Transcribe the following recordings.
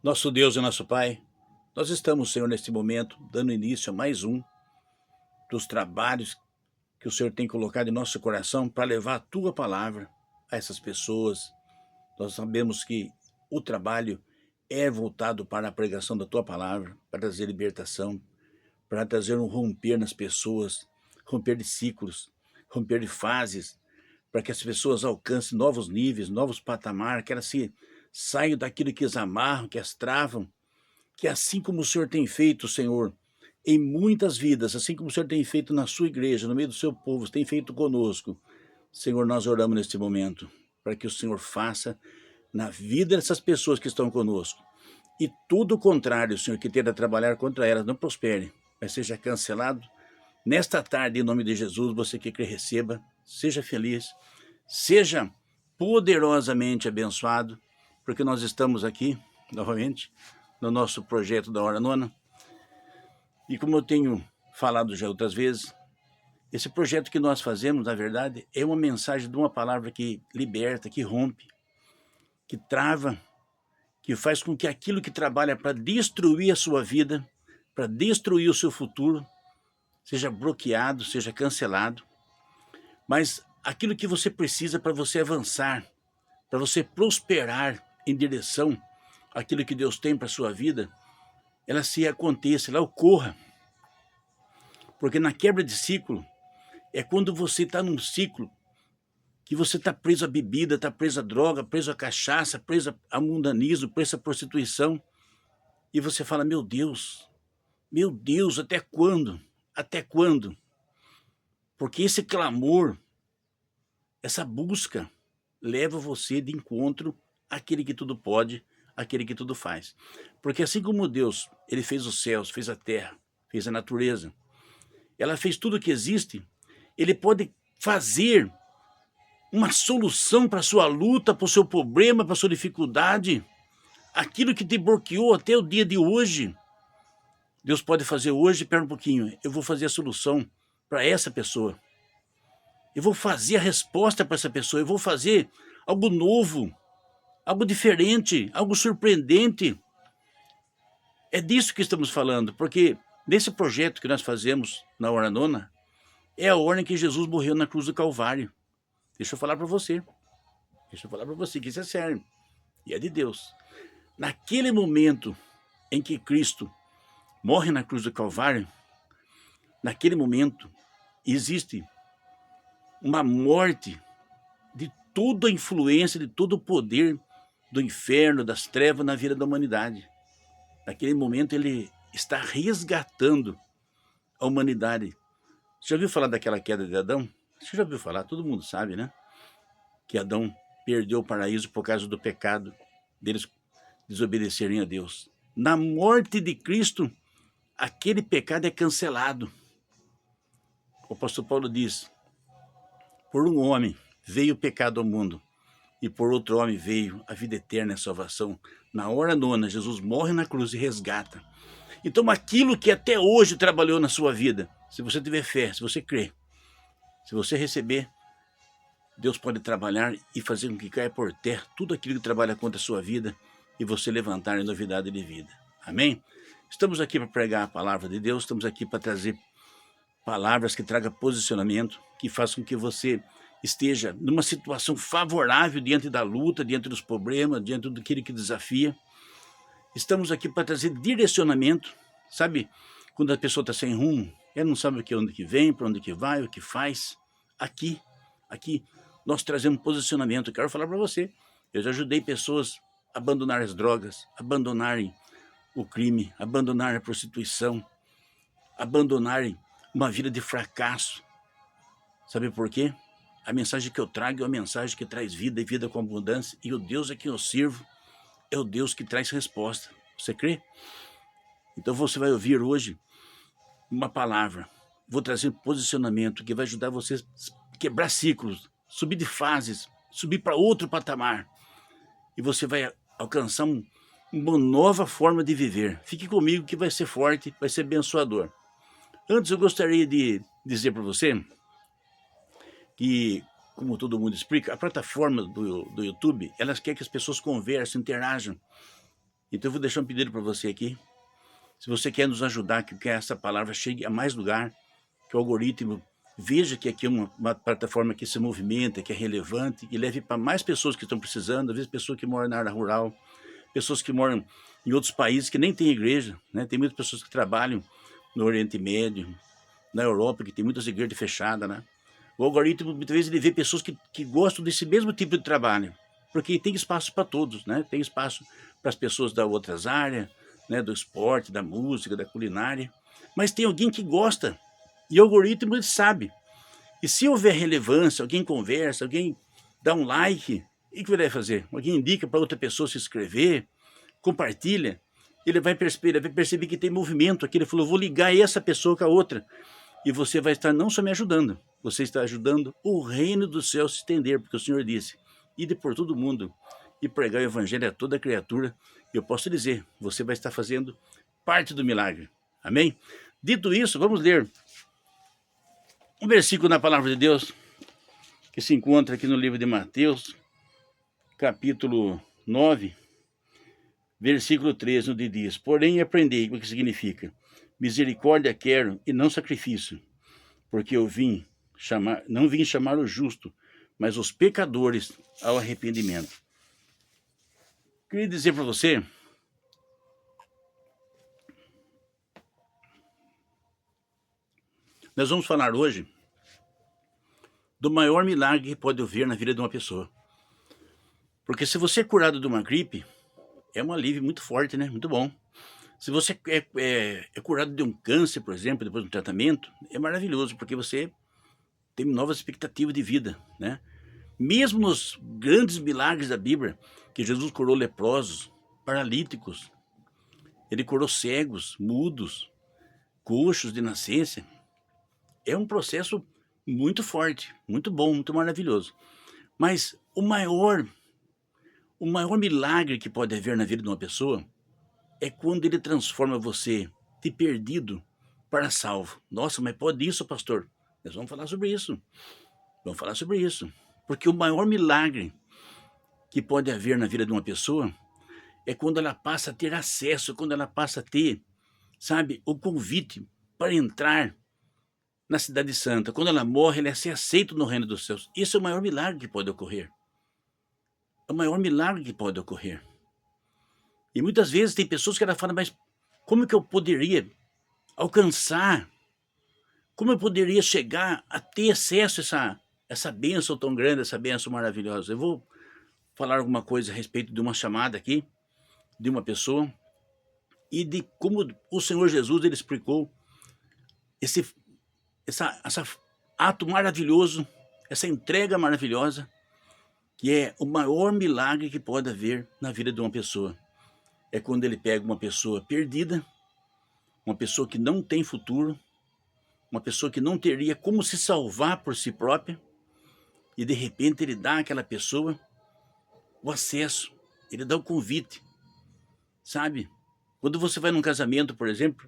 Nosso Deus e nosso Pai, nós estamos, Senhor, neste momento, dando início a mais um dos trabalhos que o Senhor tem colocado em nosso coração para levar a Tua palavra a essas pessoas. Nós sabemos que o trabalho é voltado para a pregação da Tua palavra, para trazer libertação, para trazer um romper nas pessoas, romper de ciclos, romper de fases, para que as pessoas alcancem novos níveis, novos patamares, que elas saiam daquilo que as amarram, que as travam, que assim como o Senhor tem feito, Senhor, em muitas vidas, assim como o Senhor tem feito na sua igreja, no meio do seu povo, tem feito conosco, Senhor, nós oramos neste momento, para que o Senhor faça na vida dessas pessoas que estão conosco. E tudo o contrário, Senhor, que tenta trabalhar contra elas, não prospere, mas seja cancelado. Nesta tarde, em nome de Jesus, você que crê, receba, seja feliz, seja poderosamente abençoado, porque nós estamos aqui, novamente, no nosso projeto da Hora Nona. E como eu tenho falado já outras vezes, esse projeto que nós fazemos, na verdade, é uma mensagem de uma palavra que liberta, que rompe, que trava, que faz com que aquilo que trabalha para destruir a sua vida, para destruir o seu futuro, seja bloqueado, seja cancelado. Mas aquilo que você precisa para você avançar, para você prosperar em direção àquilo que Deus tem para a sua vida, ela se aconteça, ela ocorra. Porque na quebra de ciclo, é quando você está num ciclo que você está preso à bebida, está preso à droga, preso à cachaça, preso ao mundanismo, preso à prostituição. E você fala, meu Deus, até quando? Até quando? Porque esse clamor, essa busca, leva você de encontro àquele que tudo pode, àquele que tudo faz. Porque assim como Deus, ele fez os céus, fez a terra, fez a natureza, ela fez tudo o que existe, ele pode fazer uma solução para a sua luta, para o seu problema, para a sua dificuldade, aquilo que te bloqueou até o dia de hoje. Deus pode fazer hoje, espera um pouquinho, eu vou fazer a solução para essa pessoa. Eu vou fazer a resposta para essa pessoa, eu vou fazer algo novo, algo diferente, algo surpreendente. É disso que estamos falando, porque nesse projeto que nós fazemos na Hora Nona, é a hora em que Jesus morreu na cruz do Calvário. Deixa eu falar para você. Que isso é sério. E é de Deus. Naquele momento em que Cristo morre na cruz do Calvário, naquele momento existe uma morte de toda a influência, de todo o poder do inferno, das trevas na vida da humanidade. Naquele momento ele está resgatando a humanidade. Você já ouviu falar daquela queda de Adão? Você já ouviu falar? Todo mundo sabe, né? Que Adão perdeu o paraíso por causa do pecado deles desobedecerem a Deus. Na morte de Cristo, aquele pecado é cancelado. O apóstolo Paulo diz, por um homem veio o pecado ao mundo, e por outro homem veio a vida eterna e a salvação. Na hora nona, Jesus morre na cruz e resgata. Então aquilo que até hoje trabalhou na sua vida, se você tiver fé, se você crer, se você receber, Deus pode trabalhar e fazer com que caia por terra tudo aquilo que trabalha contra a sua vida e você levantar em novidade de vida. Amém? Estamos aqui para pregar a palavra de Deus, estamos aqui para trazer palavras que tragam posicionamento, que façam com que você esteja numa situação favorável diante da luta, diante dos problemas, diante daquilo que desafia. Estamos aqui para trazer direcionamento, sabe? Quando a pessoa está sem rumo, ela não sabe onde que vem, para onde que vai, o que faz. Aqui, nós trazemos posicionamento. Eu quero falar para você, eu já ajudei pessoas a abandonar as drogas, abandonarem o crime, abandonarem a prostituição, abandonarem uma vida de fracasso. Sabe por quê? A mensagem que eu trago é uma mensagem que traz vida e vida com abundância, e o Deus a quem eu sirvo é o Deus que traz resposta. Você crê? Então você vai ouvir hoje uma palavra. Vou trazer um posicionamento que vai ajudar você a quebrar ciclos, subir de fases, subir para outro patamar. E você vai alcançar uma nova forma de viver. Fique comigo que vai ser forte, vai ser abençoador. Antes eu gostaria de dizer para você que, como todo mundo explica, a plataforma do YouTube, elas quer que as pessoas conversem, interajam. Então eu vou deixar um pedido para você aqui. Se você quer nos ajudar, que essa palavra chegue a mais lugar, que o algoritmo veja que aqui é uma plataforma que se movimenta, que é relevante, e leve para mais pessoas que estão precisando, às vezes pessoas que moram na área rural, pessoas que moram em outros países que nem tem igreja, né? Tem muitas pessoas que trabalham no Oriente Médio, na Europa, que tem muitas igrejas fechadas, né? O algoritmo, muitas vezes, ele vê pessoas que gostam desse mesmo tipo de trabalho, porque tem espaço para todos, né? Tem espaço para as pessoas das outras áreas, né? Do esporte, da música, da culinária, mas tem alguém que gosta, e o algoritmo ele sabe. E se houver relevância, alguém conversa, alguém dá um like, o que ele vai fazer? Alguém indica para outra pessoa se inscrever, compartilha, ele vai perceber que tem movimento aqui. Ele falou, vou ligar essa pessoa com a outra. E você vai estar não só me ajudando, você está ajudando o reino do céu se estender, porque o Senhor disse, ide por todo mundo e pregar o evangelho a toda criatura. Eu posso dizer, você vai estar fazendo parte do milagre. Amém? Dito isso, vamos ler um versículo na palavra de Deus, que se encontra aqui no livro de Mateus, capítulo 9, versículo 13, onde diz, porém aprendei, o que significa? Misericórdia quero e não sacrifício, porque eu não vim chamar o justo, mas os pecadores ao arrependimento. Queria dizer para você, nós vamos falar hoje do maior milagre que pode haver na vida de uma pessoa. Porque se você é curado de uma gripe, é um alívio muito forte, né? Muito bom. Se você é curado de um câncer, por exemplo, depois de um tratamento, é maravilhoso, porque você tem novas expectativas de vida, né? Mesmo nos grandes milagres da Bíblia, que Jesus curou leprosos, paralíticos, ele curou cegos, mudos, coxos de nascença. É um processo muito forte, muito bom, muito maravilhoso. Mas o maior milagre que pode haver na vida de uma pessoa é quando ele transforma você de perdido para salvo. Nossa, mas pode isso, pastor? Nós vamos falar sobre isso. Vamos falar sobre isso. Porque o maior milagre que pode haver na vida de uma pessoa é quando ela passa a ter acesso, quando ela passa a ter, sabe, o convite para entrar na Cidade Santa. Quando ela morre, ela é ser aceita no reino dos céus. Esse é o maior milagre que pode ocorrer. É o maior milagre que pode ocorrer. E muitas vezes tem pessoas que ela fala, mas como que eu poderia alcançar? Como eu poderia chegar a ter acesso a essa bênção tão grande, essa bênção maravilhosa? Eu vou falar alguma coisa a respeito de uma chamada aqui, de uma pessoa, e de como o Senhor Jesus ele explicou esse ato maravilhoso, essa entrega maravilhosa, que é o maior milagre que pode haver na vida de uma pessoa. É quando ele pega uma pessoa perdida, uma pessoa que não tem futuro, uma pessoa que não teria como se salvar por si própria, e de repente ele dá àquela pessoa o acesso, ele dá o convite, sabe? Quando você vai num casamento, por exemplo,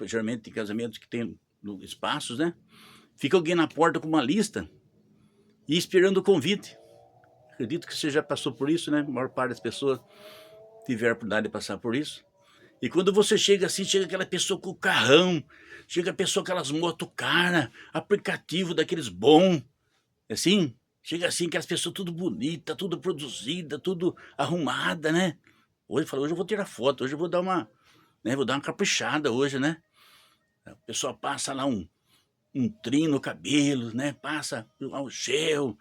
geralmente tem casamentos que tem espaços, né? Fica alguém na porta com uma lista e esperando o convite. Acredito que você já passou por isso, né? A maior parte das pessoas tiveram a oportunidade de passar por isso. E quando você chega assim, chega aquela pessoa com o carrão, chega a pessoa com aquelas motos cara, aplicativo daqueles bom, assim, chega assim, aquelas pessoas tudo bonita, tudo produzida, tudo arrumada, né? Hoje eu vou tirar foto, hoje eu vou dar uma, né? Vou dar uma caprichada hoje, né? A pessoa passa lá um trim no cabelo, né? Passa um gel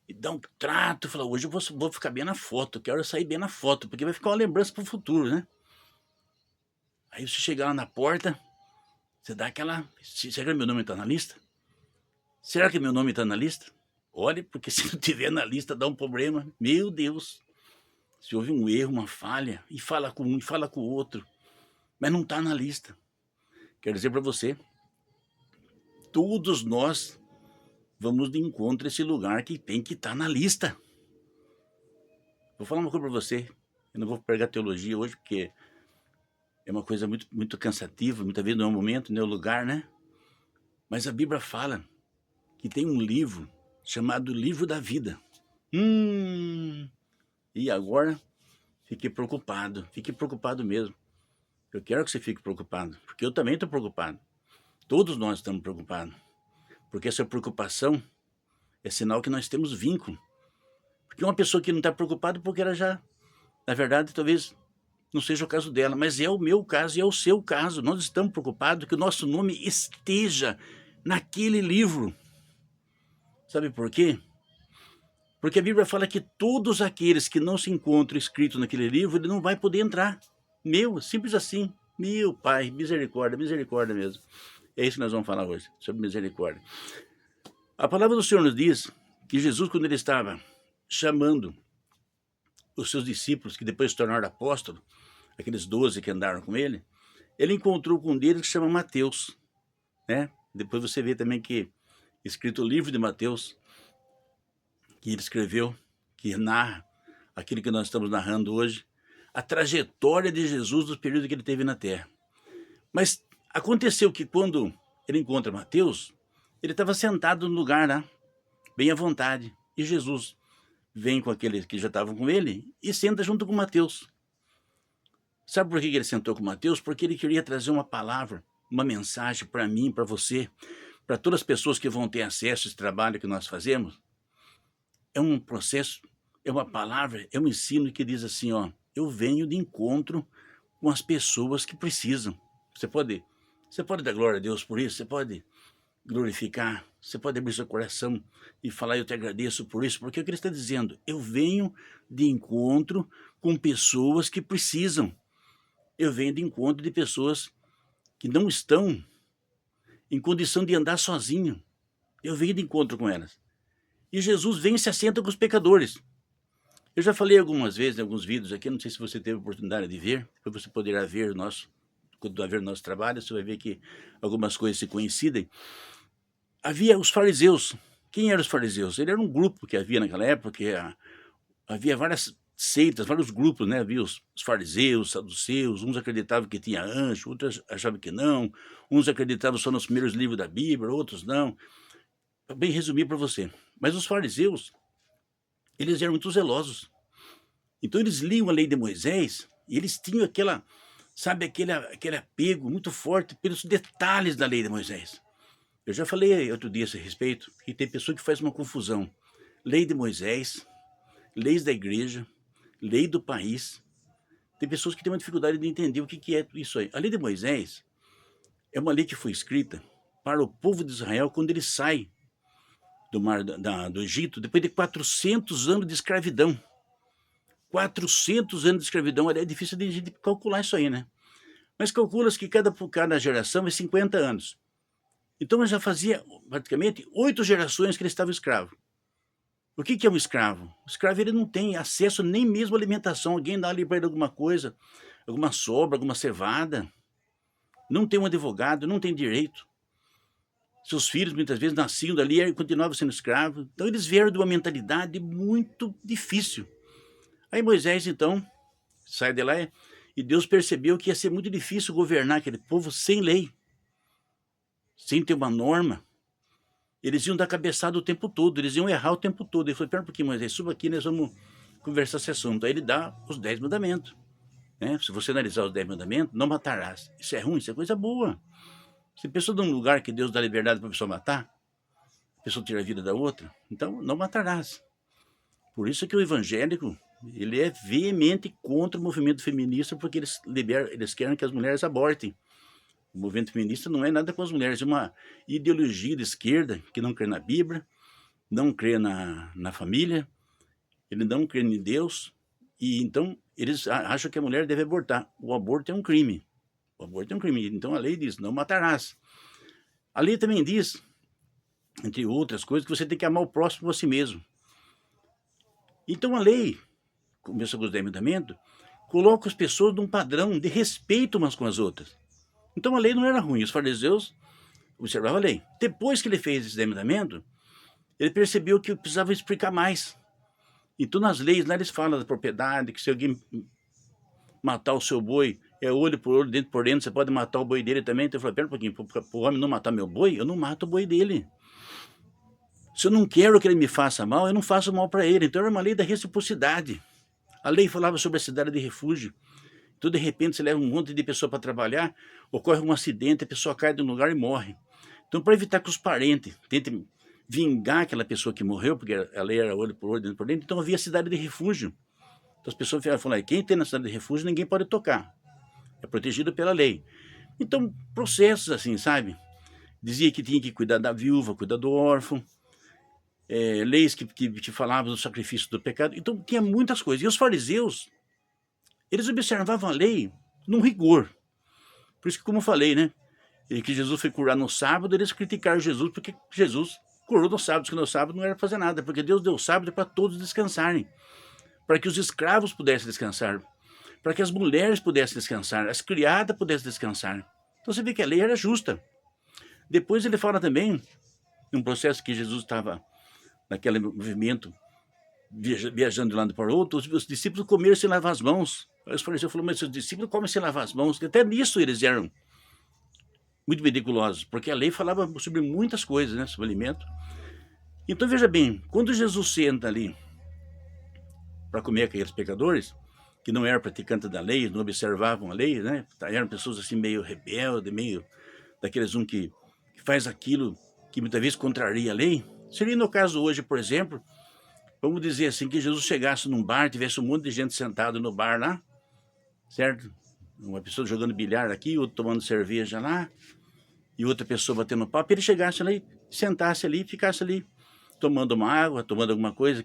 e dá um trato. Fala, hoje eu vou ficar bem na foto, quero sair bem na foto, porque vai ficar uma lembrança para o futuro, né? Aí você chega lá na porta, você dá aquela... Será que meu nome está na lista? Será que meu nome está na lista? Olha, porque se não tiver na lista dá um problema. Meu Deus! Se houve um erro, uma falha, e fala com um, e fala com o outro, mas não está na lista. Quero dizer para você, todos nós vamos de encontro a esse lugar que tem que estar na lista. Vou falar uma coisa para você, eu não vou pregar teologia hoje, porque é uma coisa muito, muito cansativa, muitas vezes não é o momento, não é o lugar, né? Mas a Bíblia fala que tem um livro chamado Livro da Vida. E agora fique preocupado mesmo. Eu quero que você fique preocupado, porque eu também estou preocupado. Todos nós estamos preocupados, porque essa preocupação é sinal que nós temos vínculo. Porque uma pessoa que não está preocupada, porque ela já, na verdade, talvez não seja o caso dela, mas é o meu caso e é o seu caso. Nós estamos preocupados que o nosso nome esteja naquele livro. Sabe por quê? Porque a Bíblia fala que todos aqueles que não se encontram escritos naquele livro, ele não vai poder entrar. Simples assim. Meu Pai, misericórdia, misericórdia mesmo. É isso que nós vamos falar hoje, sobre misericórdia. A palavra do Senhor nos diz que Jesus, quando ele estava chamando os seus discípulos, que depois se tornaram apóstolos, aqueles 12 que andaram com ele encontrou com um deles que se chama Mateus, né? Depois você vê também que, escrito o livro de Mateus, que ele escreveu, que narra aquilo que nós estamos narrando hoje, a trajetória de Jesus do período que ele teve na terra. Mas aconteceu que quando ele encontra Mateus, ele estava sentado no lugar lá, bem à vontade, e Jesus vem com aqueles que já estavam com ele e senta junto com Mateus. Sabe por que ele sentou com Mateus? Porque ele queria trazer uma palavra, uma mensagem para mim, para você, para todas as pessoas que vão ter acesso a esse trabalho que nós fazemos. É um processo, é uma palavra, é um ensino que diz assim, ó, eu venho de encontro com as pessoas que precisam. Você pode dar glória a Deus por isso, você pode glorificar, você pode abrir seu coração e falar, eu te agradeço por isso, porque o que ele está dizendo, eu venho de encontro com pessoas que precisam. Eu venho de encontro de pessoas que não estão em condição de andar sozinho. Eu venho de encontro com elas. E Jesus vem e se assenta com os pecadores. Eu já falei algumas vezes em alguns vídeos aqui, não sei se você teve a oportunidade de ver, depois você poderá ver quando haver nosso trabalho, você vai ver que algumas coisas se coincidem. Havia os fariseus. Quem eram os fariseus? Ele era um grupo que havia naquela época, que havia várias seitas, vários grupos, né? Havia os fariseus, os saduceus, uns acreditavam que tinha anjo, outros achavam que não, uns acreditavam só nos primeiros livros da Bíblia, outros não. Bem resumir para você. Mas os fariseus, eles eram muito zelosos. Então eles liam a lei de Moisés e eles tinham aquele apego muito forte pelos detalhes da lei de Moisés. Eu já falei outro dia a esse respeito, que tem pessoa que faz uma confusão. Lei de Moisés, leis da igreja, lei do país. Tem pessoas que têm uma dificuldade de entender o que é isso aí. A lei de Moisés é uma lei que foi escrita para o povo de Israel quando ele sai do Egito, depois de 400 anos de escravidão. 400 anos de escravidão, é difícil de calcular isso aí, né? Mas calcula-se que cada geração é 50 anos. Então já fazia praticamente 8 gerações que ele estava escravo. O que é um escravo? O escravo ele não tem acesso nem mesmo à alimentação. Alguém dá ali para ele alguma coisa, alguma sobra, alguma cevada. Não tem um advogado, não tem direito. Seus filhos muitas vezes nasciam dali e continuavam sendo escravos. Então eles vieram de uma mentalidade muito difícil. Aí Moisés então sai de lá e Deus percebeu que ia ser muito difícil governar aquele povo sem lei, sem ter uma norma. Eles iam dar cabeçada o tempo todo, eles iam errar o tempo todo. Ele falou, pera um pouquinho, Moisés, suba aqui, nós vamos conversar esse assunto. Aí ele dá os 10 mandamentos. Né? Se você analisar os 10 mandamentos, não matarás. Isso é ruim, isso é coisa boa. Se a pessoa dá um lugar que Deus dá liberdade para a pessoa matar, a pessoa tira a vida da outra, então não matarás. Por isso que o evangélico, ele é veemente contra o movimento feminista, porque eles querem que as mulheres abortem. O movimento feminista não é nada com as mulheres, é uma ideologia de esquerda que não crê na Bíblia, não crê na família, ele não crê em Deus, e então eles acham que a mulher deve abortar. O aborto é um crime. O aborto é um crime. Então a lei diz, não matarás. A lei também diz, entre outras coisas, que você tem que amar o próximo a si mesmo. Então a lei, começa com os 10 mandamentos, coloca as pessoas num padrão de respeito umas com as outras. Então a lei não era ruim, os fariseus observavam a lei. Depois que ele fez esse 10 mandamentos, ele percebeu que precisava explicar mais. Então nas leis lá eles falam da propriedade, que se alguém matar o seu boi, é olho por olho, dente por dente, você pode matar o boi dele também. Então eu falei, pera um pouquinho, para o homem não matar meu boi, eu não mato o boi dele. Se eu não quero que ele me faça mal, eu não faço mal para ele. Então é uma lei da reciprocidade. A lei falava sobre a cidade de refúgio. Então, de repente, você leva um monte de pessoa para trabalhar, ocorre um acidente, a pessoa cai de um lugar e morre. Então, para evitar que os parentes tentem vingar aquela pessoa que morreu, porque a lei era olho por olho, dentro por dentro, então havia cidade de refúgio. Então, as pessoas falaram, quem tem na cidade de refúgio, ninguém pode tocar. É protegido pela lei. Então, processos assim, sabe? Dizia que tinha que cuidar da viúva, cuidar do órfão, leis que falavam do sacrifício do pecado. Então, tinha muitas coisas. E os fariseus, eles observavam a lei num rigor. Por isso que, como eu falei, né? Que Jesus foi curar no sábado, eles criticaram Jesus porque Jesus curou no sábado, que no sábado não era para fazer nada, porque Deus deu o sábado para todos descansarem, para que os escravos pudessem descansar, para que as mulheres pudessem descansar, as criadas pudessem descansar. Então você vê que a lei era justa. Depois ele fala também, num processo que Jesus estava naquele movimento, viajando de um lado para o outro, os discípulos comeram sem lavar as mãos. Aí os fariseus falaram, mas os discípulos comem sem lavar as mãos, que até nisso eles eram muito meticulosos, porque a lei falava sobre muitas coisas, né, sobre alimento. Então veja bem, quando Jesus senta ali para comer com aqueles pecadores, que não eram praticantes da lei, não observavam a lei, né, eram pessoas assim meio rebeldes, meio daqueles que faz aquilo que muitas vezes contraria a lei. Seria no caso hoje, por exemplo, vamos dizer assim, que Jesus chegasse num bar, tivesse um monte de gente sentado no bar lá, certo? Uma pessoa jogando bilhar aqui, outra tomando cerveja lá, e outra pessoa batendo papo, ele chegasse ali, sentasse ali, ficasse ali, tomando uma água, tomando alguma coisa,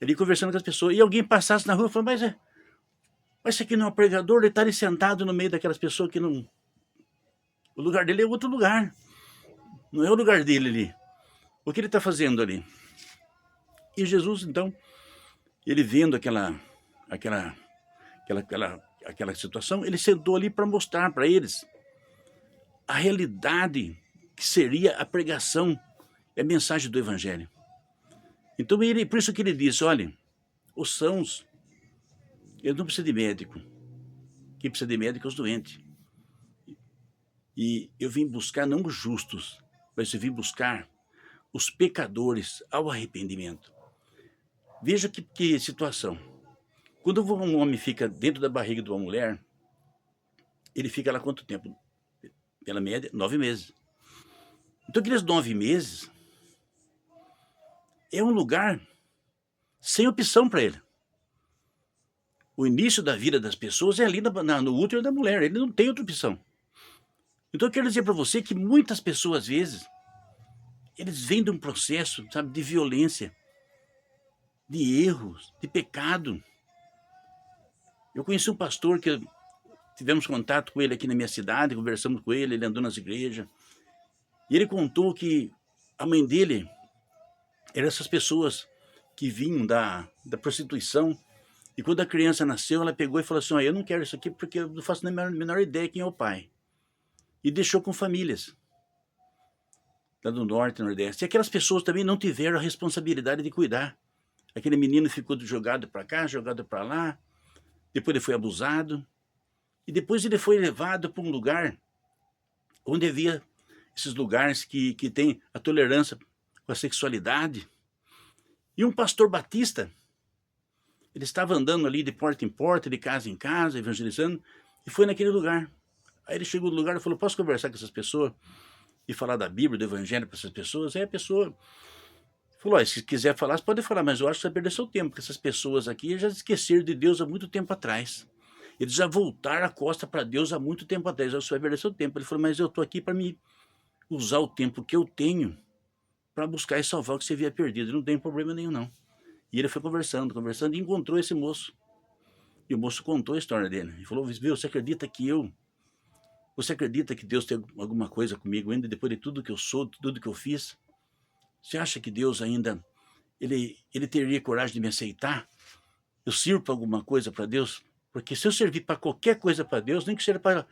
ele conversando com as pessoas, e alguém passasse na rua e falasse, mas esse aqui não é um pregador, ele está ali sentado no meio daquelas pessoas que não... O lugar dele é outro lugar, não é o lugar dele ali. O que ele está fazendo ali? E Jesus, então, ele vendo aquela situação, ele sentou ali para mostrar para eles a realidade que seria a pregação e a mensagem do Evangelho. Então, por isso que ele disse, olha, os sãos, eles não precisam de médico. Quem precisa de médico é os doentes. E eu vim buscar não os justos, mas eu vim buscar os pecadores ao arrependimento. Veja que situação. Quando um homem fica dentro da barriga de uma mulher, ele fica lá quanto tempo? Pela média, 9 meses. Então, aqueles 9 meses é um lugar sem opção para ele. O início da vida das pessoas é ali no útero da mulher, ele não tem outra opção. Então, eu quero dizer para você que muitas pessoas, às vezes, eles vêm de um processo, sabe, de violência, de erros, de pecado. Eu conheci um pastor que tivemos contato com ele aqui na minha cidade, conversamos com ele, ele andou nas igrejas. E ele contou que a mãe dele eram essas pessoas que vinham da prostituição. E quando a criança nasceu, ela pegou e falou assim, eu não quero isso aqui porque eu não faço nem a menor ideia quem é o pai. E deixou com famílias, lá do norte e nordeste. E aquelas pessoas também não tiveram a responsabilidade de cuidar. Aquele menino ficou jogado para cá, jogado para lá. Depois ele foi abusado. E depois ele foi levado para um lugar onde havia esses lugares que tem a tolerância com a sexualidade. E um pastor batista, ele estava andando ali de porta em porta, de casa em casa, evangelizando, e foi naquele lugar. Aí ele chegou no lugar e falou, posso conversar com essas pessoas e falar da Bíblia, do Evangelho para essas pessoas? Aí a pessoa falou, se quiser falar, você pode falar, mas eu acho que você vai perder seu tempo, porque essas pessoas aqui já esqueceram de Deus há muito tempo atrás. Eles já voltaram a costa para Deus há muito tempo atrás, você vai perder seu tempo. Ele falou, mas eu estou aqui para me usar o tempo que eu tenho para buscar e salvar o que você havia perdido. Não tem problema nenhum, não. E ele foi conversando, e encontrou esse moço. E o moço contou a história dele. E falou, viu, você acredita que Deus tem alguma coisa comigo ainda, depois de tudo que eu sou, tudo que eu fiz? Você acha que Deus ainda, ele teria coragem de me aceitar? Eu sirvo para alguma coisa para Deus? Porque se eu servir para qualquer coisa para Deus, nem que seja para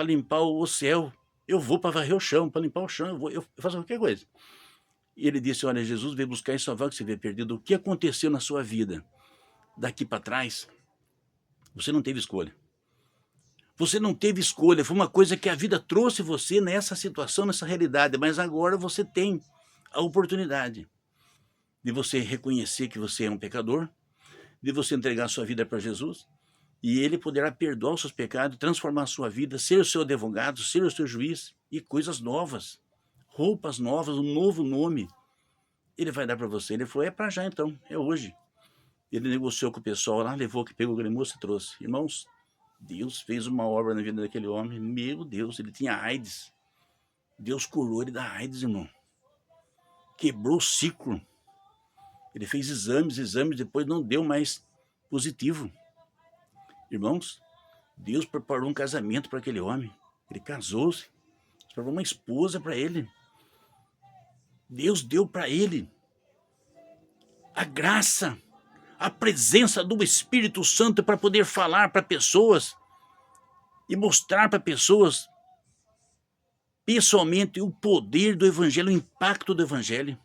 limpar o céu, eu vou para varrer o chão, para limpar o chão, eu faço qualquer coisa. E ele disse, olha, Jesus veio buscar e salvar o que você havia perdido. O que aconteceu na sua vida daqui para trás, você não teve escolha. Você não teve escolha, foi uma coisa que a vida trouxe você nessa situação, nessa realidade, mas agora você tem a oportunidade de você reconhecer que você é um pecador, de você entregar a sua vida para Jesus, e Ele poderá perdoar os seus pecados, transformar a sua vida, ser o seu advogado, ser o seu juiz, e coisas novas, roupas novas, um novo nome, Ele vai dar para você. Ele falou, é para já então, é hoje. Ele negociou com o pessoal lá, levou, que pegou aquele moço e trouxe. Irmãos, Deus fez uma obra na vida daquele homem, meu Deus, ele tinha AIDS. Deus curou ele da AIDS, irmão. Quebrou o ciclo. Ele fez exames, depois não deu mais positivo. Irmãos, Deus preparou um casamento para aquele homem. Ele casou-se, preparou uma esposa para ele. Deus deu para ele a graça, a presença do Espírito Santo para poder falar para pessoas e mostrar para pessoas pessoalmente o poder do Evangelho, o impacto do Evangelho.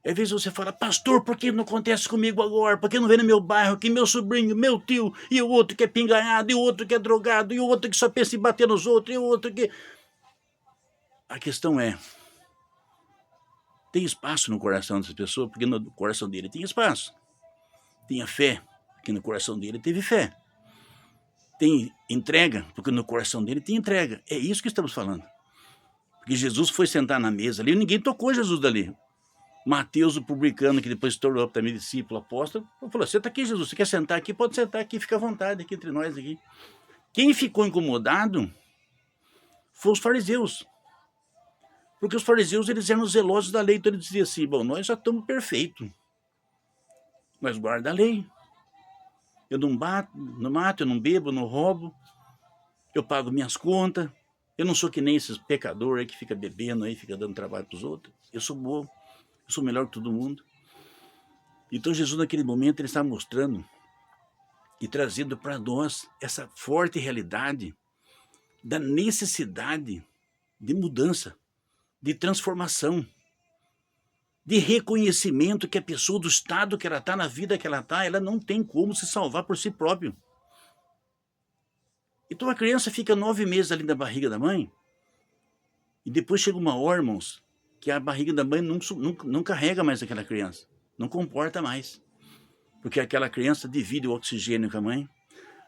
Às vezes você fala, pastor, por que não acontece comigo agora? Por que não vem no meu bairro que meu sobrinho, meu tio, e o outro que é pinganhado, e o outro que é drogado, e o outro que só pensa em bater nos outros, e o outro que... A questão é, tem espaço no coração dessa pessoa, porque no coração dele tem espaço. Tinha fé, porque no coração dele teve fé. Tem entrega, porque no coração dele tem entrega. É isso que estamos falando. Porque Jesus foi sentar na mesa ali, e ninguém tocou Jesus dali. Mateus, o publicano, que depois se tornou também discípulo, apóstolo, falou, senta aqui, Jesus, você quer sentar aqui? Pode sentar aqui, fica à vontade aqui entre nós. Aqui. Quem ficou incomodado foi os fariseus. Porque os fariseus, eles eram zelosos da lei, então eles diziam assim, bom, nós já estamos perfeitos. Nós guarda a lei. Eu não mato, eu não bebo, eu não roubo, eu pago minhas contas, eu não sou que nem esses pecadores aí que fica bebendo aí, fica dando trabalho para os outros. Eu sou bom, eu sou melhor que todo mundo. Então Jesus naquele momento ele está mostrando e trazendo para nós essa forte realidade da necessidade de mudança, de transformação, de reconhecimento que a pessoa do estado que ela está, na vida que ela está, ela não tem como se salvar por si próprio. Então a criança fica 9 meses ali na barriga da mãe, e depois chega uma hora, irmãos, que a barriga da mãe não carrega mais aquela criança, não comporta mais. Porque aquela criança divide o oxigênio com a mãe,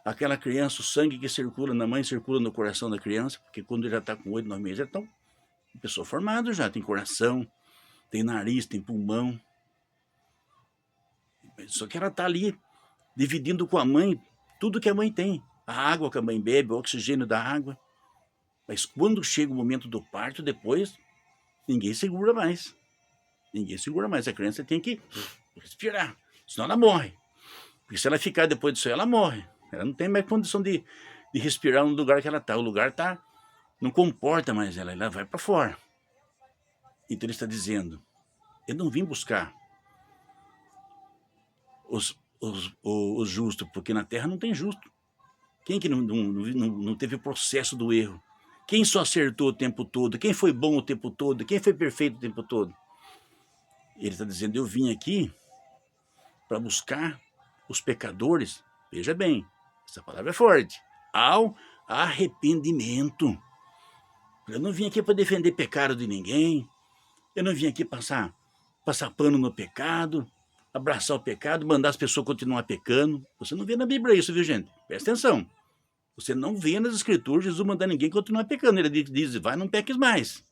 aquela criança, o sangue que circula na mãe, circula no coração da criança, porque quando ele já está com 8, 9 meses, ele está uma pessoa formada já, tem coração, tem nariz, tem pulmão. Só que ela está ali, dividindo com a mãe tudo que a mãe tem. A água que a mãe bebe, o oxigênio da água. Mas quando chega o momento do parto, depois, ninguém segura mais. Ninguém segura mais. A criança tem que respirar, senão ela morre. Porque se ela ficar depois disso, ela morre. Ela não tem mais condição de respirar no lugar que ela está. O lugar não comporta mais ela vai para fora. Então ele está dizendo, eu não vim buscar os justos, porque na terra não tem justo. Quem que não teve o processo do erro? Quem só acertou o tempo todo? Quem foi bom o tempo todo? Quem foi perfeito o tempo todo? Ele está dizendo, eu vim aqui para buscar os pecadores, veja bem, essa palavra é forte, ao arrependimento. Eu não vim aqui para defender pecado de ninguém, eu não vim aqui passar pano no pecado, abraçar o pecado, mandar as pessoas continuar pecando. Você não vê na Bíblia isso, viu, gente? Presta atenção. Você não vê nas Escrituras Jesus mandar ninguém continuar pecando. Ele diz, vai, não peques mais.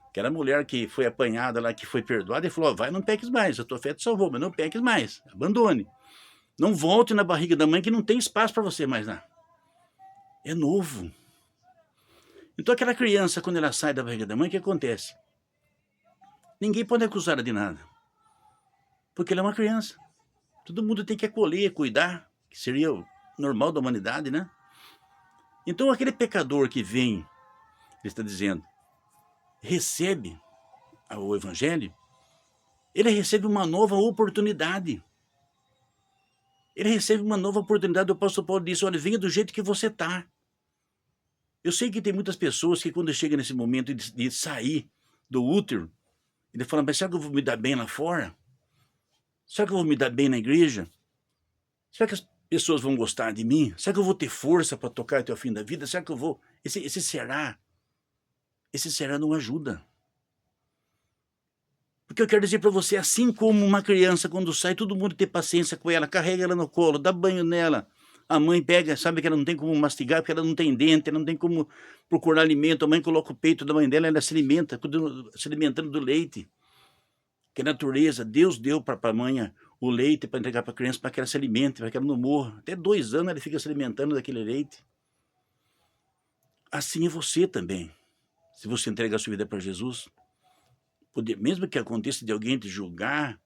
Aquela mulher que foi apanhada lá, que foi perdoada, ele falou, vai, não peques mais, a tua fé te salvou, mas não peques mais, abandone. Não volte na barriga da mãe que não tem espaço para você mais lá. É novo. Então aquela criança, quando ela sai da barriga da mãe, o que acontece? Ninguém pode acusar ela de nada. Porque ela é uma criança. Todo mundo tem que acolher, cuidar, que seria o normal da humanidade, né? Então aquele pecador que vem, ele está dizendo, recebe o Evangelho, ele recebe uma nova oportunidade. Ele recebe uma nova oportunidade. O apóstolo Paulo disse, olha, venha do jeito que você está. Eu sei que tem muitas pessoas que quando chega nesse momento de sair do útero, ele fala, mas será que eu vou me dar bem lá fora? Será que eu vou me dar bem na igreja? Será que as pessoas vão gostar de mim? Será que eu vou ter força para tocar até o fim da vida? Será que eu vou... Esse será não ajuda. Porque eu quero dizer para você, assim como uma criança quando sai, todo mundo tem paciência com ela, carrega ela no colo, dá banho nela. A mãe pega, sabe que ela não tem como mastigar, porque ela não tem dente, ela não tem como procurar alimento. A mãe coloca o peito da mãe dela, ela se alimenta, se alimentando do leite. Que a natureza, Deus deu para a mãe o leite para entregar para a criança, para que ela se alimente, para que ela não morra. Até 2 anos ela fica se alimentando daquele leite. Assim é você também. Se você entrega a sua vida para Jesus, mesmo que aconteça de alguém te julgar,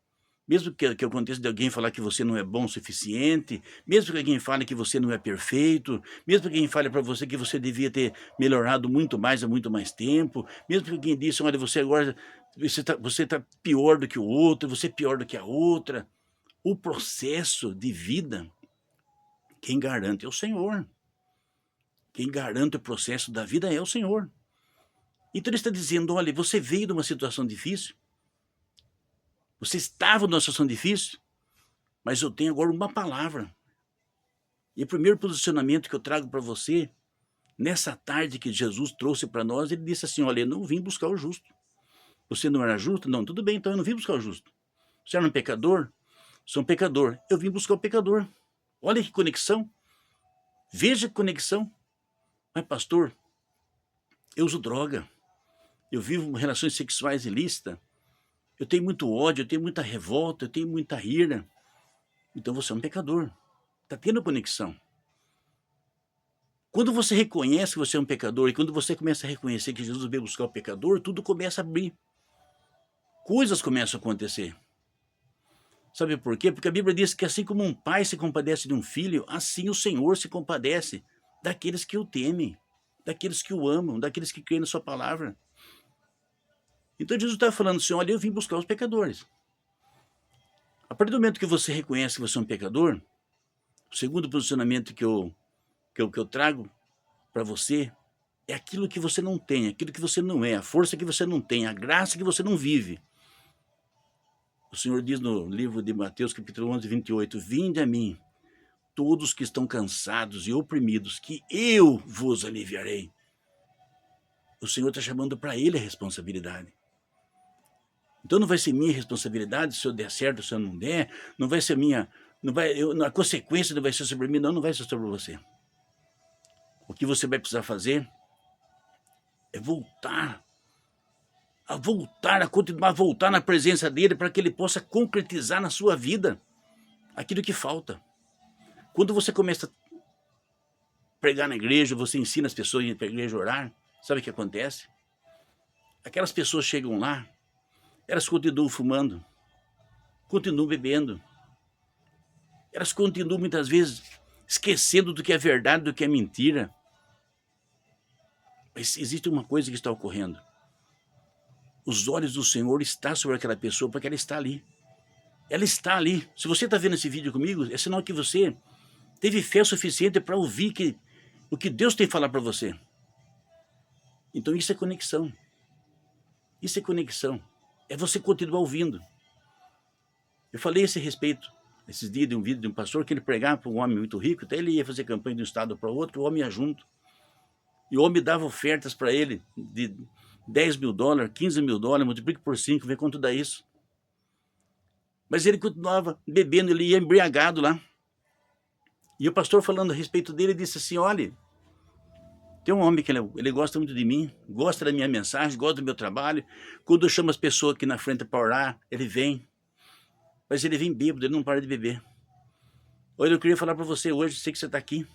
mesmo que aconteça de alguém falar que você não é bom o suficiente, mesmo que alguém fale que você não é perfeito, mesmo que alguém fale para você que você devia ter melhorado muito mais há muito mais tempo, mesmo que alguém disse, olha, você agora você tá pior do que o outro, você é pior do que a outra. O processo de vida, quem garante é o Senhor. Quem garante o processo da vida é o Senhor. Então ele está dizendo, olha, você veio de uma situação difícil, você estava numa situação difícil, mas eu tenho agora uma palavra. E o primeiro posicionamento que eu trago para você, nessa tarde que Jesus trouxe para nós, ele disse assim, olha, eu não vim buscar o justo. Você não era justo? Não, tudo bem, então eu não vim buscar o justo. Você era um pecador? Sou um pecador. Eu vim buscar o pecador. Olha que conexão. Veja que conexão. Mas pastor, eu uso droga. Eu vivo relações sexuais ilícitas. Eu tenho muito ódio, eu tenho muita revolta, eu tenho muita ira. Então você é um pecador. Está tendo conexão. Quando você reconhece que você é um pecador e quando você começa a reconhecer que Jesus veio buscar o pecador, tudo começa a abrir. Coisas começam a acontecer. Sabe por quê? Porque a Bíblia diz que assim como um pai se compadece de um filho, assim o Senhor se compadece daqueles que o temem, daqueles que o amam, daqueles que creem na sua palavra. Então Jesus está falando assim, olha, eu vim buscar os pecadores. A partir do momento que você reconhece que você é um pecador, o segundo posicionamento que eu trago para você é aquilo que você não tem, aquilo que você não é, a força que você não tem, a graça que você não vive. O Senhor diz no livro de Mateus, capítulo 11, 28, vinde a mim, todos que estão cansados e oprimidos, que eu vos aliviarei. O Senhor está chamando para ele a responsabilidade. Então não vai ser minha responsabilidade se eu der certo, se eu não der, não vai ser minha, a consequência não vai ser sobre mim, não vai ser sobre você. O que você vai precisar fazer é voltar, a continuar a voltar na presença dele para que ele possa concretizar na sua vida aquilo que falta. Quando você começa a pregar na igreja, você ensina as pessoas a ir para a igreja orar, sabe o que acontece? Aquelas pessoas chegam lá, elas continuam fumando, continuam bebendo, elas continuam muitas vezes esquecendo do que é verdade, do que é mentira. Mas existe uma coisa que está ocorrendo. Os olhos do Senhor estão sobre aquela pessoa porque ela está ali. Ela está ali. Se você está vendo esse vídeo comigo, é sinal que você teve fé suficiente para ouvir o que Deus tem a falar para você. Então isso é conexão. Isso é conexão. É você continuar ouvindo. Eu falei a esse respeito, esses dias, de um vídeo de um pastor que ele pregava para um homem muito rico, até ele ia fazer campanha de um estado para o outro, o homem ia junto. E o homem dava ofertas para ele de $10.000, $15.000, multiplica por 5, vê quanto dá isso. Mas ele continuava bebendo, ele ia embriagado lá. E o pastor falando a respeito dele, disse assim, olha, tem um homem que ele gosta muito de mim, gosta da minha mensagem, gosta do meu trabalho. Quando eu chamo as pessoas aqui na frente para orar, ele vem. Mas ele vem bêbado, ele não para de beber. Olha, eu queria falar para você hoje, sei que você está aqui.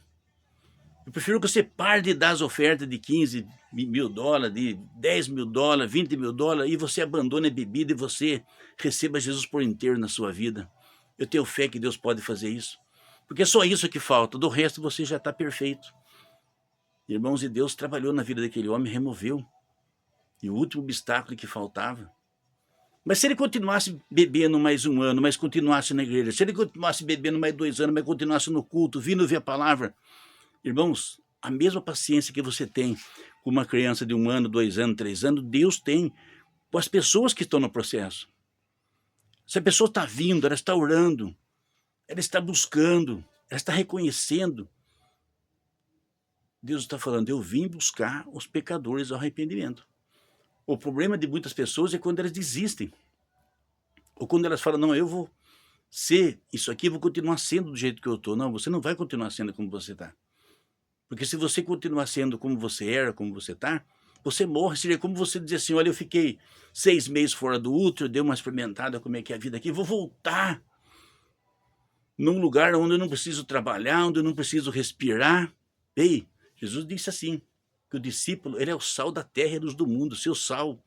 Eu prefiro que você pare de dar as ofertas de $15.000, de $10.000, $20.000, e você abandone a bebida e você receba Jesus por inteiro na sua vida. Eu tenho fé que Deus pode fazer isso. Porque é só isso que falta, do resto você já está perfeito. Irmãos, e Deus trabalhou na vida daquele homem, removeu. E o último obstáculo que faltava. Mas se ele continuasse bebendo mais um ano, mas continuasse na igreja, se ele continuasse bebendo mais 2 anos, mas continuasse no culto, vindo ver a palavra, irmãos, a mesma paciência que você tem com uma criança de 1 ano, 2 anos, 3 anos, Deus tem com as pessoas que estão no processo. Se a pessoa está vindo, ela está orando, ela está buscando, ela está reconhecendo, Deus está falando, eu vim buscar os pecadores ao arrependimento. O problema de muitas pessoas é quando elas desistem. Ou quando elas falam, não, eu vou ser isso aqui, vou continuar sendo do jeito que eu estou. Não, você não vai continuar sendo como você está. Porque se você continuar sendo como você era, como você está, você morre. Seria como você dizer assim, olha, eu fiquei 6 meses fora do útero, dei uma experimentada como é que é a vida aqui, vou voltar num lugar onde eu não preciso trabalhar, onde eu não preciso respirar. Ei, Jesus disse assim, que o discípulo, ele é o sal da terra e luz do mundo. Seu sal,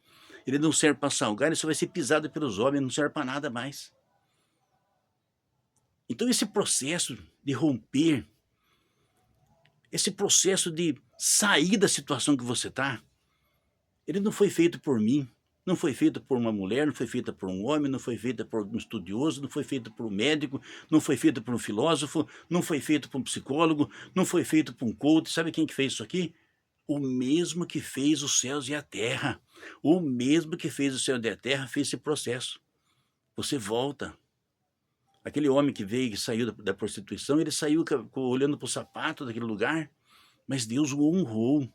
ele não serve para salgar, ele só vai ser pisado pelos homens, não serve para nada mais. Então esse processo de romper, esse processo de sair da situação que você está, ele não foi feito por mim, não foi feito por uma mulher, não foi feita por um homem, não foi feita por um estudioso, não foi feito por um médico, não foi feito por um filósofo, não foi feito por um psicólogo, não foi feito por um coach. Sabe quem que fez isso aqui? O mesmo que fez os céus e a terra. O mesmo que fez o céu e a terra fez esse processo. Você volta. Aquele homem que veio, que saiu da prostituição, ele saiu olhando para o sapato daquele lugar, mas Deus o honrou.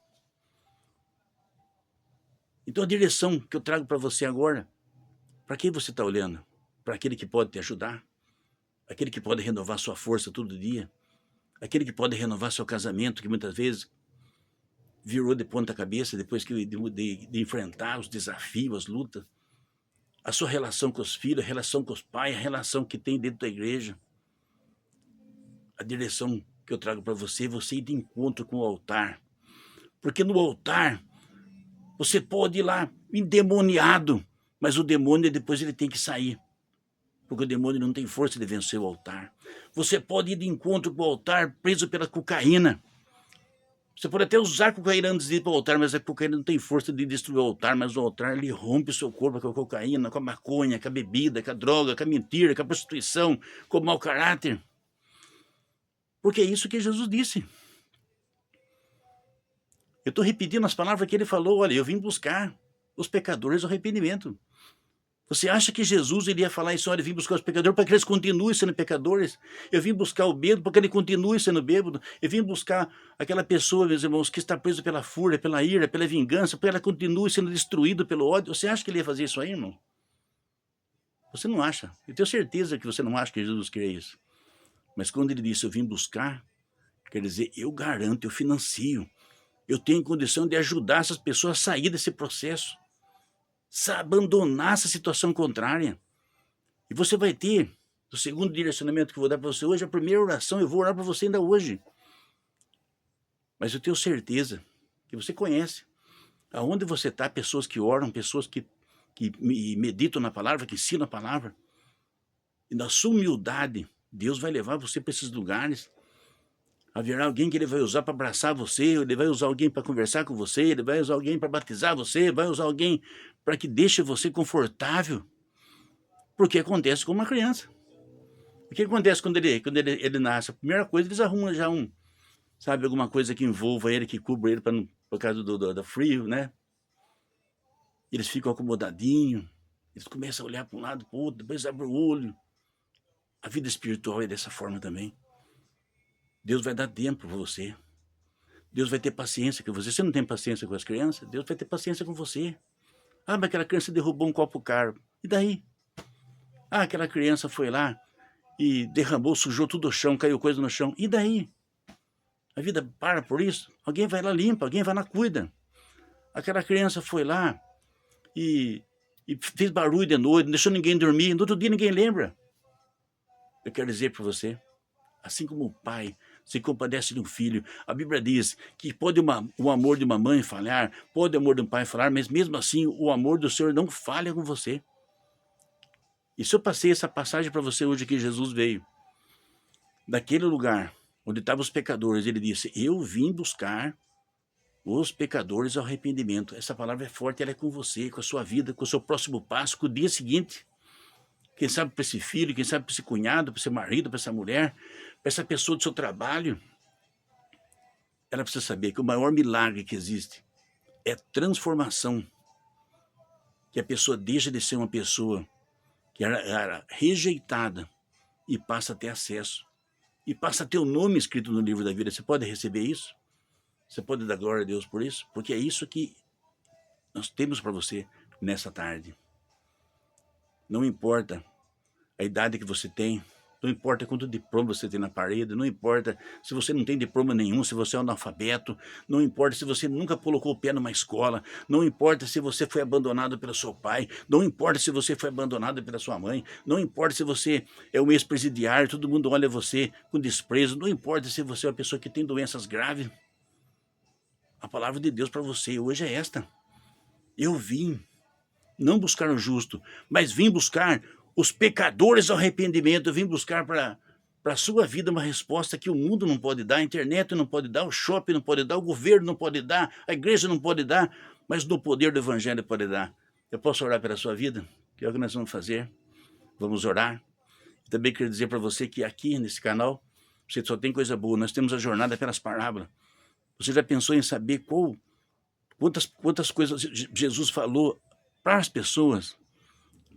Então a direção que eu trago para você agora, para quem você está olhando? Para aquele que pode te ajudar? Aquele que pode renovar sua força todo dia? Aquele que pode renovar seu casamento, que muitas vezes virou de ponta cabeça depois de enfrentar os desafios, as lutas? A sua relação com os filhos, a relação com os pais, a relação que tem dentro da igreja? A direção que eu trago para você ir de encontro com o altar. Porque no altar, você pode ir lá endemoniado, mas o demônio depois ele tem que sair. Porque o demônio não tem força de vencer o altar. Você pode ir de encontro com o altar preso pela cocaína. Você pode até usar a cocaína antes de ir para o altar, mas a cocaína não tem força de destruir o altar, mas o altar ele rompe o seu corpo com a cocaína, com a maconha, com a bebida, com a droga, com a mentira, com a prostituição, com o mau caráter. Porque é isso que Jesus disse. Eu estou repetindo as palavras que ele falou. Olha, eu vim buscar os pecadores ao arrependimento. Você acha que Jesus iria falar isso? Olha, eu vim buscar os pecadores para que eles continuem sendo pecadores? Eu vim buscar o bêbado para que ele continue sendo bêbado? Eu vim buscar aquela pessoa, meus irmãos, que está presa pela fúria, pela ira, pela vingança, para que ela continue sendo destruída pelo ódio? Você acha que ele ia fazer isso aí, irmão? Você não acha. Eu tenho certeza que você não acha que Jesus queria isso. Mas quando ele disse, eu vim buscar, quer dizer, eu garanto, eu financio. Eu tenho condição de ajudar essas pessoas a sair desse processo, abandonar essa situação contrária. E você vai ter, o segundo direcionamento que eu vou dar para você hoje, a primeira oração, eu vou orar para você ainda hoje. Mas eu tenho certeza que você conhece. Aonde você está, pessoas que oram, pessoas que meditam na palavra, que ensinam a palavra. E na sua humildade, Deus vai levar você para esses lugares. Haverá alguém que ele vai usar para abraçar você, ele vai usar alguém para conversar com você, ele vai usar alguém para batizar você, vai usar alguém para que deixe você confortável. Porque acontece com uma criança. O que acontece quando ele nasce? A primeira coisa, eles arrumam já sabe, alguma coisa que envolva ele, que cubra ele por causa do frio, né? Eles ficam acomodadinhos, eles começam a olhar para um lado, para o outro, depois abrem o olho. A vida espiritual é dessa forma também. Deus vai dar tempo para você. Deus vai ter paciência com você. Você não tem paciência com as crianças? Deus vai ter paciência com você. Ah, mas aquela criança derrubou um copo caro. E daí? Ah, aquela criança foi lá e derramou, sujou tudo o chão, caiu coisa no chão. E daí? A vida para por isso? Alguém vai lá limpa, alguém vai lá cuida. Aquela criança foi lá e fez barulho de noite, não deixou ninguém dormir. No outro dia ninguém lembra. Eu quero dizer para você, assim como o pai se compadece de um filho, a Bíblia diz que pode o amor de uma mãe falhar, pode o amor de um pai falhar, mas mesmo assim o amor do Senhor não falha com você. E se eu passei essa passagem para você hoje que Jesus veio, daquele lugar onde estavam os pecadores, ele disse, eu vim buscar os pecadores ao arrependimento. Essa palavra é forte, ela é com você, com a sua vida, com o seu próximo passo, com o dia seguinte. Quem sabe para esse filho, quem sabe para esse cunhado, para esse marido, para essa mulher, para essa pessoa do seu trabalho. Ela precisa saber que o maior milagre que existe é transformação. Que a pessoa deixa de ser uma pessoa que era rejeitada e passa a ter acesso. E passa a ter o nome escrito no livro da vida. Você pode receber isso? Você pode dar glória a Deus por isso? Porque é isso que nós temos para você nessa tarde. Não importa a idade que você tem, não importa quanto diploma você tem na parede, não importa se você não tem diploma nenhum, se você é analfabeto, não importa se você nunca colocou o pé numa escola, não importa se você foi abandonado pelo seu pai, não importa se você foi abandonado pela sua mãe, não importa se você é um ex-presidiário, todo mundo olha você com desprezo, não importa se você é uma pessoa que tem doenças graves. A palavra de Deus para você hoje é esta: eu vim não buscar o justo, mas vim buscar os pecadores ao arrependimento. Eu vim buscar para a sua vida uma resposta que o mundo não pode dar, a internet não pode dar, o shopping não pode dar, o governo não pode dar, a igreja não pode dar, mas no poder do evangelho pode dar. Eu posso orar pela sua vida? Que é o que nós vamos fazer. Vamos orar. Também quero dizer para você que aqui nesse canal, você só tem coisa boa. Nós temos a jornada pelas parábolas. Você já pensou em saber quantas coisas Jesus falou para as pessoas?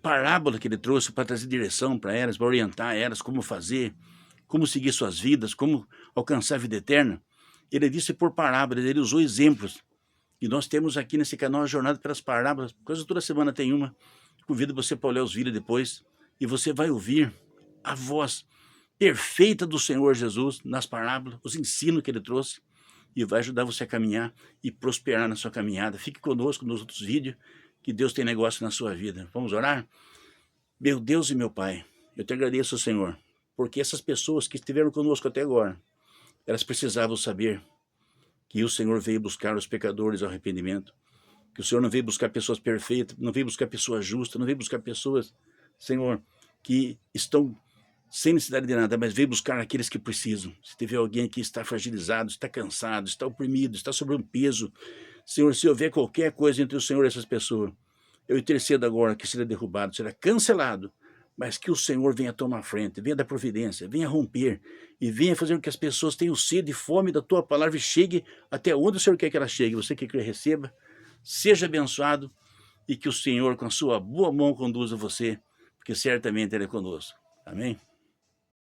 Parábola que ele trouxe para trazer direção para elas, para orientar elas, como fazer, como seguir suas vidas, como alcançar a vida eterna. Ele disse por parábolas, ele usou exemplos. E nós temos aqui nesse canal a jornada pelas parábolas, quase toda semana tem uma. Convido você para olhar os vídeos depois e você vai ouvir a voz perfeita do Senhor Jesus nas parábolas, os ensinos que ele trouxe, e vai ajudar você a caminhar e prosperar na sua caminhada. Fique conosco nos outros vídeos, que Deus tem negócio na sua vida. Vamos orar? Meu Deus e meu Pai, eu te agradeço, Senhor, porque essas pessoas que estiveram conosco até agora, elas precisavam saber que o Senhor veio buscar os pecadores ao arrependimento, que o Senhor não veio buscar pessoas perfeitas, não veio buscar pessoas justas, não veio buscar pessoas, Senhor, que estão sem necessidade de nada, mas veio buscar aqueles que precisam. Se tiver alguém que está fragilizado, está cansado, está oprimido, está sobre um peso, Senhor, se houver qualquer coisa entre o Senhor e essas pessoas, eu intercedo agora que será derrubado, será cancelado, mas que o Senhor venha tomar frente, venha dar providência, venha romper e venha fazer com que as pessoas tenham sede e fome da tua palavra e chegue até onde o Senhor quer que ela chegue. Você que crê, receba, seja abençoado e que o Senhor com a sua boa mão conduza você, porque certamente Ele é conosco. Amém?